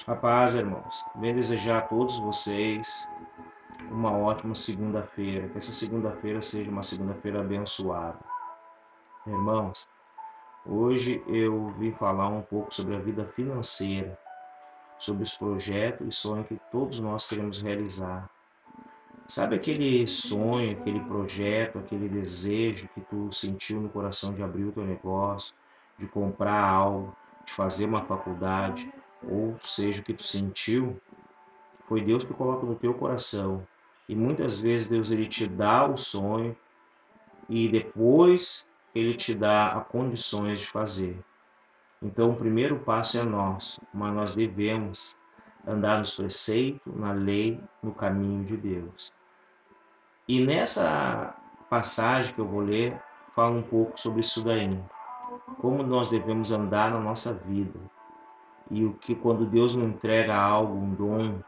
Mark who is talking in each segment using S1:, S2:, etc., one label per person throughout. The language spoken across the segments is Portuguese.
S1: A paz, irmãos. Bem desejar a todos vocês uma ótima segunda-feira. Que essa segunda-feira seja uma segunda-feira abençoada. Irmãos, hoje eu vim falar um pouco sobre a vida financeira, sobre os projetos e sonhos que todos nós queremos realizar. Sabe aquele sonho, aquele projeto, aquele desejo que tu sentiu no coração de abrir o teu negócio, de comprar algo, de fazer uma faculdade, ou seja, o que tu sentiu? Foi Deus que coloca no teu coração. E muitas vezes Deus ele te dá o sonho e depois ele te dá as condições de fazer. Então o primeiro passo é nosso, mas nós devemos andar nos preceitos, na lei, no caminho de Deus. E nessa passagem que eu vou ler, fala um pouco sobre isso daí. Como nós devemos andar na nossa vida. E o que quando Deus nos entrega algo, um dom,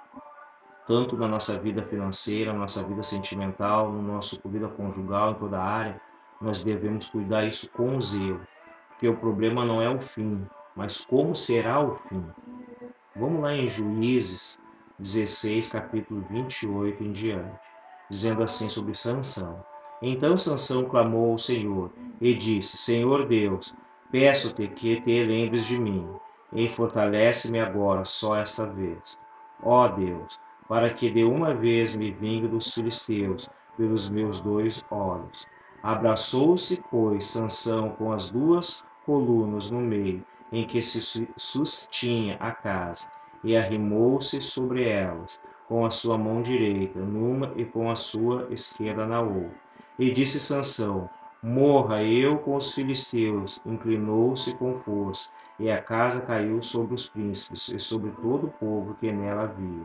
S1: tanto na nossa vida financeira, na nossa vida sentimental, no nosso vida conjugal, em toda a área, nós devemos cuidar isso com zelo, porque o problema não é o fim, mas como será o fim. Vamos lá em Juízes 16, capítulo 28 em diante, dizendo assim sobre Sansão. Então Sansão clamou ao Senhor e disse: Senhor Deus, peço-te que te lembres de mim e fortalece-me agora só esta vez. Ó Deus, para que de uma vez me vingue dos filisteus pelos meus 2 olhos. Abraçou-se, pois, Sansão com as 2 colunas no meio, em que se sustinha a casa, e arrimou-se sobre elas, com a sua mão direita numa e com a sua esquerda na outra. E disse Sansão: Morra eu com os filisteus. Inclinou-se com força, e a casa caiu sobre os príncipes e sobre todo o povo que nela havia.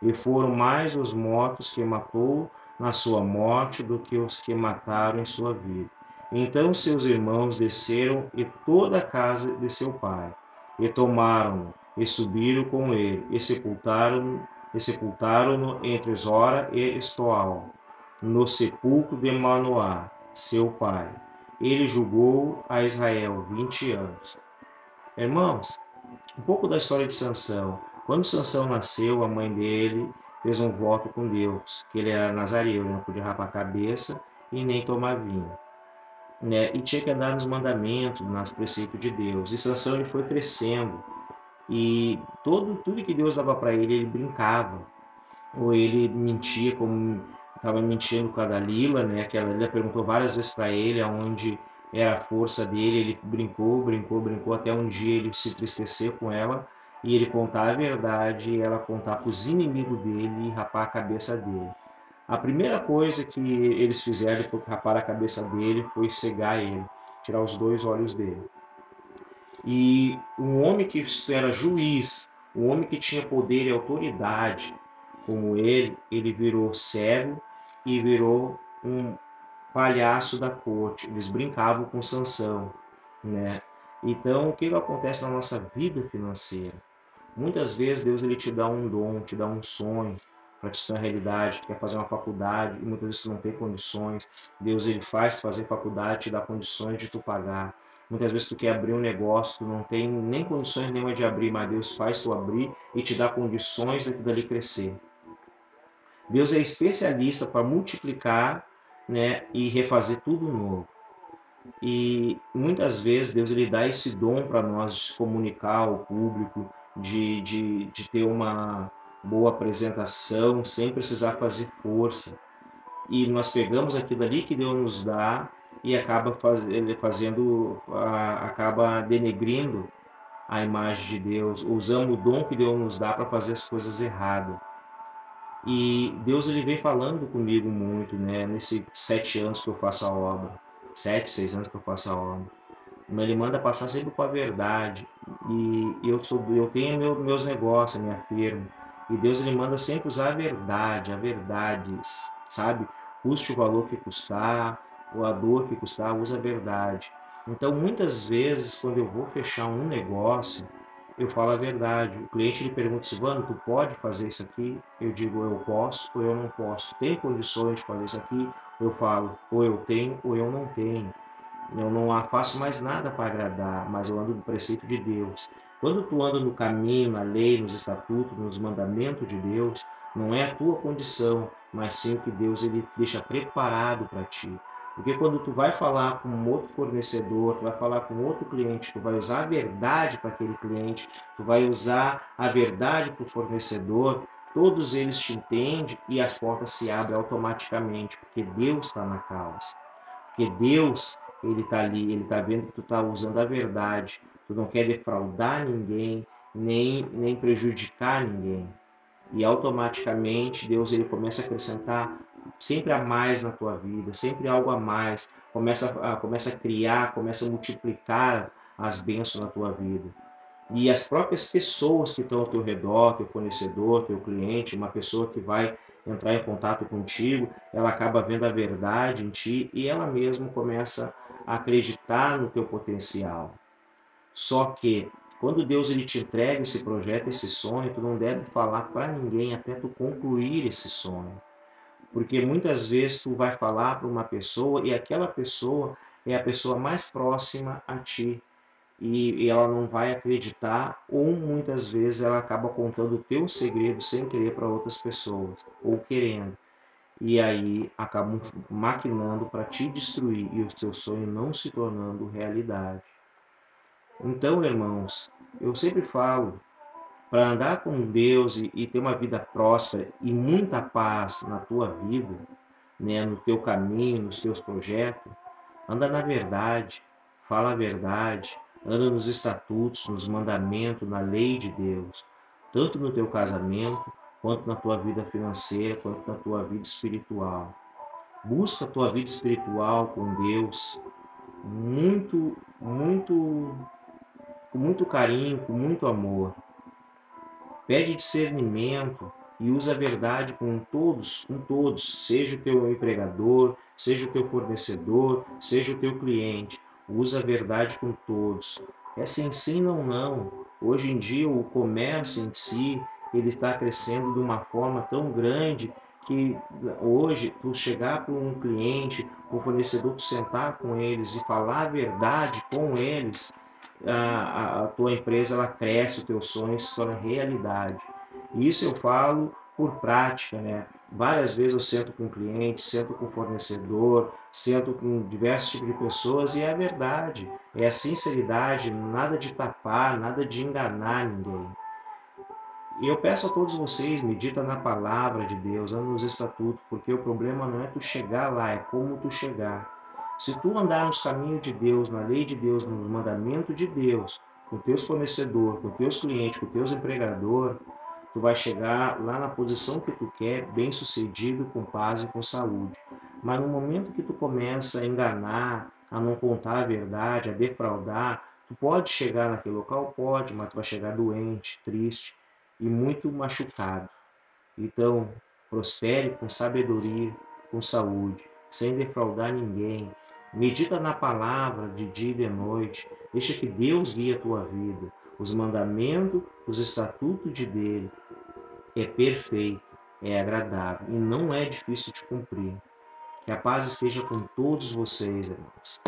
S1: E foram mais os mortos que matou na sua morte do que os que mataram em sua vida. Então seus irmãos desceram e toda a casa de seu pai, e tomaram-no, e subiram com ele, e sepultaram-no entre Zora e Estoal, no sepulcro de Manoá, seu pai. Ele julgou a Israel 20 anos. Irmãos, um pouco da história de Sansão. Quando Sansão nasceu, a mãe dele fez um voto com Deus, que ele era nazareu, ele não podia rapar a cabeça e nem tomar vinho, né? E tinha que andar nos mandamentos, nos preceitos de Deus. E Sansão ele foi crescendo e tudo que Deus dava para ele, ele brincava. Ou ele mentia, como estava mentindo com a Dalila, né? Que a Dalila perguntou várias vezes para ele aonde era a força dele. Ele brincou, até um dia ele se entristecer com ela e ele contar a verdade e ela contar para os inimigos dele e rapar a cabeça dele. A primeira coisa que eles fizeram depois que raparam a cabeça dele foi cegar ele, tirar os 2 olhos dele. E um homem que era juiz, um homem que tinha poder e autoridade, como ele virou cego e virou um palhaço da corte. Eles brincavam com Sansão, né? Então, o que acontece na nossa vida financeira? Muitas vezes Deus ele te dá um dom, te dá um sonho para te tornar realidade. Tu quer fazer uma faculdade e muitas vezes tu não tem condições. Deus ele faz fazer faculdade, te dá condições de tu pagar. Muitas vezes tu quer abrir um negócio, tu não tem nem condições nenhuma de abrir, mas Deus faz tu abrir e te dá condições daquilo dali crescer. Deus é especialista para multiplicar, né, e refazer tudo novo. E muitas vezes Deus ele dá esse dom para nós de se comunicar ao público, de ter uma boa apresentação, sem precisar fazer força. E nós pegamos aquilo ali que Deus nos dá e acaba denegrindo a imagem de Deus. Usamos o dom que Deus nos dá para fazer as coisas erradas. E Deus ele vem falando comigo muito, né? Nesses 7 anos que eu faço a obra, 7, 6 anos que eu faço a obra. Mas ele manda passar sempre com a verdade. E eu tenho meus negócios, minha firma. E Deus ele manda sempre usar a verdade, sabe? Custe o valor que custar, ou a dor que custar, usa a verdade. Então, muitas vezes, quando eu vou fechar um negócio, eu falo a verdade. O cliente ele pergunta, Silvano, tu pode fazer isso aqui? Eu digo, eu posso ou eu não posso. Tem condições de fazer isso aqui? Eu falo, ou eu tenho ou eu não tenho. Eu não faço mais nada para agradar, mas eu ando no preceito de Deus. Quando tu anda no caminho, na lei, nos estatutos, nos mandamentos de Deus, não é a tua condição, mas sim o que Deus ele deixa preparado para ti. Porque quando tu vai falar com um outro fornecedor, tu vai falar com outro cliente, tu vai usar a verdade para aquele cliente, tu vai usar a verdade para o fornecedor, todos eles te entendem e as portas se abrem automaticamente, porque Deus está na causa. Porque Deus, ele está ali, ele está vendo que tu está usando a verdade, tu não quer defraudar ninguém, nem prejudicar ninguém. E automaticamente Deus ele começa a acrescentar sempre a mais na tua vida, sempre algo a mais, começa a criar, começa a multiplicar as bênçãos na tua vida. E as próprias pessoas que estão ao teu redor, teu fornecedor, teu cliente, uma pessoa que vai entrar em contato contigo, ela acaba vendo a verdade em ti e ela mesma começa a acreditar no teu potencial. Só que quando Deus ele te entrega esse projeto, esse sonho, tu não deve falar para ninguém até tu concluir esse sonho. Porque muitas vezes tu vai falar para uma pessoa e aquela pessoa é a pessoa mais próxima a ti e ela não vai acreditar, ou muitas vezes ela acaba contando o teu segredo sem querer para outras pessoas, ou querendo. E aí acabam maquinando para te destruir e o teu sonho não se tornando realidade. Então, irmãos, eu sempre falo, para andar com Deus e ter uma vida próspera e muita paz na tua vida, né, no teu caminho, nos teus projetos, anda na verdade, fala a verdade, anda nos estatutos, nos mandamentos, na lei de Deus, tanto no teu casamento, quanto na tua vida financeira, quanto na tua vida espiritual. Busca a tua vida espiritual com Deus, muito, muito, com muito carinho, com muito amor. Pede discernimento e usa a verdade com todos, seja o teu empregador, seja o teu fornecedor, seja o teu cliente. Usa a verdade com todos. É sim, sim, não, não. Hoje em dia o comércio em si, ele está crescendo de uma forma tão grande que hoje tu chegar para um cliente, um fornecedor, tu sentar com eles e falar a verdade com eles, a tua empresa ela cresce, o teu sonho se torna realidade. Isso eu falo por prática, né? Várias vezes eu sento com cliente, sento com fornecedor, sento com diversos tipos de pessoas e é a verdade, é a sinceridade, nada de tapar, nada de enganar ninguém. E eu peço a todos vocês, medita na palavra de Deus, anda nos estatutos, porque o problema não é tu chegar lá, é como tu chegar. Se tu andar nos caminhos de Deus, na lei de Deus, nos mandamentos de Deus, com teus fornecedores, com teus clientes, com teus empregadores, tu vai chegar lá na posição que tu quer, bem sucedido, com paz e com saúde. Mas no momento que tu começa a enganar, a não contar a verdade, a defraudar, tu pode chegar naquele local? Pode, mas tu vai chegar doente, triste e muito machucado. Então, prospere com sabedoria, com saúde, sem defraudar ninguém. Medita na palavra de dia e de noite. Deixa que Deus guie a tua vida. Os mandamentos, os estatutos de dele é perfeito, é agradável e não é difícil de cumprir. Que a paz esteja com todos vocês, irmãos.